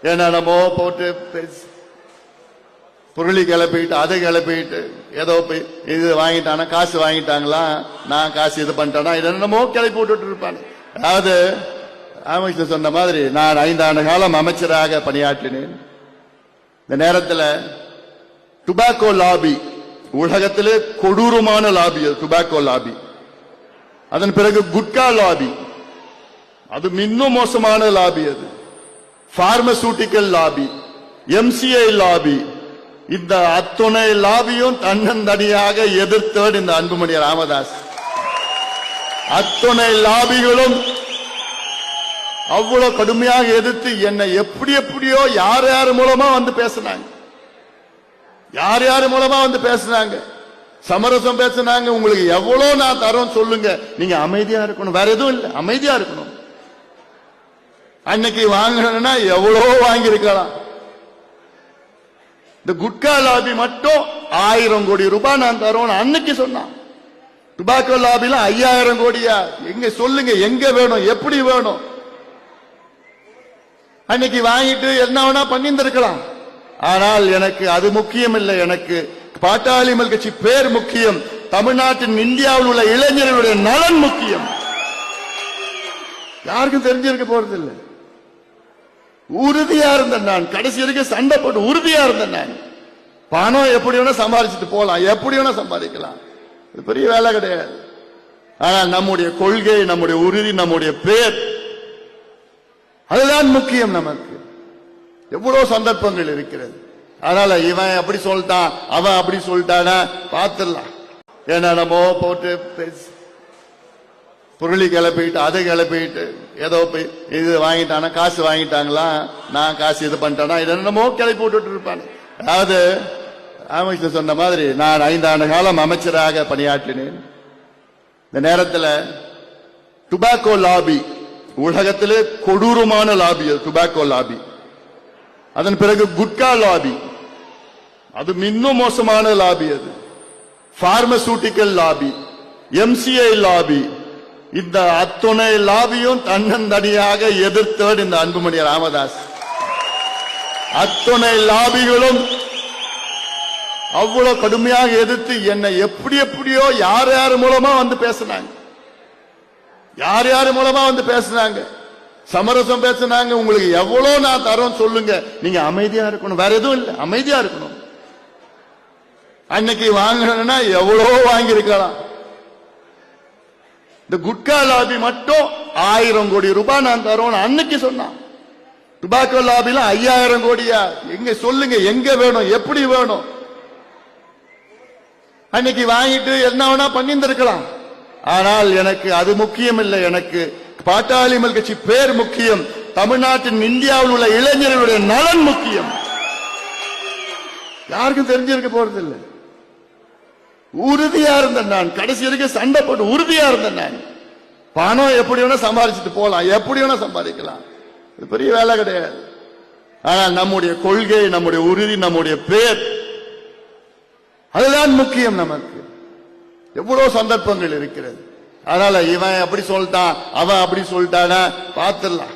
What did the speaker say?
என்னென்னமோ போட்டு பொருளி கிளப்பிட்டு அதை கிளப்பிட்டு ஏதோ இது வாங்கிட்டானா காசு வாங்கிட்டாங்களா, நான் காசு இது பண்ணிட்டேனா, என்னென்னமோ கிளப்பி விட்டுட்டு இருப்பாங்க. அதாவது அமைச்சர் சொன்ன மாதிரி நான் 5 ஆண்டு காலம் அமைச்சராக பணியாற்றினேன். இந்த நேரத்தில் டுபாக்கோ லாபி உலகத்திலே கொடூரமான லாபி, டுபாக்கோ லாபி. அதன் பிறகு குட்கா லாபி, அது இன்னும் மோசமான லாபி. அது பார்மசூட்டிக்கல் லாபி, எம்சிஐ லாபி. இந்த அத்துணை லாபியும் தன்னந்தனியாக எதிர்த்தவர் இந்த அன்புமணி ராமதாஸ். அத்துணை லாபிகளும் அவ்வளவு கடுமையாக எதிர்த்து என்னை எப்படியோ யார் யார் மூலமா வந்து பேசினாங்க, யார் யார் மூலமா வந்து பேசினாங்க, சமரசம் பேசினாங்க. உங்களுக்கு எவ்வளவு நான் தரோம் சொல்லுங்க, நீங்க அமைதியா இருக்கணும், வேற எதுவும் இல்லை, அமைதியா இருக்கணும். அன்னைக்கு வாங்கணும்னா எவ்வளவு வாங்கியிருக்கலாம். இந்த குட்கா லாபி மட்டும் 1000 கோடி ரூபாய் நான் தரோம் அன்னைக்கு சொன்னான். டுபாக்கோ லாபில 5000 கோடியா, எங்க சொல்லுங்க, எங்க வேணும், எப்படி வேணும். அன்னைக்கு வாங்கிட்டு என்ன வேணா பண்ணியிருந்திருக்கலாம். ஆனால் எனக்கு அது முக்கியம் இல்லை. எனக்கு பாட்டாளி மக்கள் கட்சி பேர் முக்கியம். தமிழ்நாட்டின் இந்தியாவில் உள்ள இளைஞர்களுடைய நலன் முக்கியம். யாருக்கும் தெரிஞ்சிருக்க போறதில்லை. உறுதியா இருந்தேன் நான், கடைசி வரைக்கும் சண்டை போட்டு உறுதியா இருந்தேன் நான். பணம் எப்படி வேணா சம்பாதிச்சுட்டு போலாம், எப்படி வேணா சம்பாதிக்கலாம், இது பெரிய வேலை கிடையாது. ஆனால் நம்முடைய கொள்கை, நம்முடைய உறுதி, நம்முடைய பேர், அதுதான் முக்கியம் நமக்கு. எவ்வளவு சந்தர்ப்பங்கள் இருக்கிறது. அதனால இவன் அப்படி சொல்லிட்டான், அவன் அப்படி சொல்லிட்டானா பார்த்துடலாம். என்னென்னமோ போட்டு பொருளி கிளப்பிட்டு அதை கிளப்பிட்டு ஏதோ இது வாங்கிட்டானா காசு வாங்கிட்டாங்களா, நான் காசு இது பண்ணிட்டேனா, என்னென்னமோ கிளப்பி விட்டுட்டு இருப்பாங்க. அதாவது அமைச்சர் சொன்ன மாதிரி நான் 5 ஆண்டு காலம் அமைச்சராக பணியாற்றினேன். இந்த நேரத்தில் டுபாக்கோ லாபி உலகத்திலே கொடூரமான லாபி, டுபாக்கோ லாபி. அதன் பிறகு குட்கா லாபி, அது இன்னும் மோசமான லாபி. அது பார்மசூட்டிக்கல் லாபி, எம்சிஐ லாபி. இந்த அத்துணை லாபியும் தன்னந்தனியாக எதிர்த்தவர் இந்த அன்புமணி ராமதாஸ். அத்துணை லாபிகளும் அவ்வளவு கடுமையாக எதிர்த்து என்னை எப்படியோ யார் யார் மூலமா வந்து பேசினாங்க, யார் யார் மூலமா வந்து பேசினாங்க, சமரசம் பேசினாங்க. உங்களுக்கு எவ்வளவு நான் தரோம் சொல்லுங்க, நீங்க அமைதியா இருக்கணும், வேற எதுவும் இல்லை, அமைதியா இருக்கணும். அன்னைக்கு வாங்கணும்னா எவ்வளவு வாங்கியிருக்கலாம். இந்த குட்கா லாபி மட்டும் 1000 கோடி ரூபாய் நான் தரோம் அன்னைக்கு சொன்னான். டுபாக்கோ லாபில 5000 கோடியா, எங்க சொல்லுங்க, எங்க வேணும், எப்படி வேணும். அன்னைக்கு வாங்கிட்டு என்ன வேணா பண்ணியிருந்திருக்கலாம். ஆனால் எனக்கு அது முக்கியம் இல்லை. எனக்கு பாட்டாளி மக்கள் கட்சி பேர் முக்கியம். தமிழ்நாட்டின் இந்தியாவில் உள்ள இளைஞர்களுடைய நலன் முக்கியம். யாருக்கும் தெரிஞ்சிருக்க போறதில்லை. உறுதியா இருந்தேன் நான், கடைசி வரைக்கும் சண்டை போட்டு உறுதியா இருந்தேன் நான். பணம் எப்படி வேணா சம்பாதிச்சுட்டு போலாம், எப்படி வேணா சம்பாதிக்கலாம், இது பெரிய வேலை கிடையாது. ஆனால் நம்முடைய கொள்கை, நம்முடைய உறுதி, நம்முடைய பேர், அதுதான் முக்கியம் நமக்கு. எவ்வளவு சந்தர்ப்பங்கள் இருக்கிறது. அதனால இவன் அப்படி சொல்லிட்டான், அவன் அப்படி சொல்லிட்டானா பார்த்துடலாம்.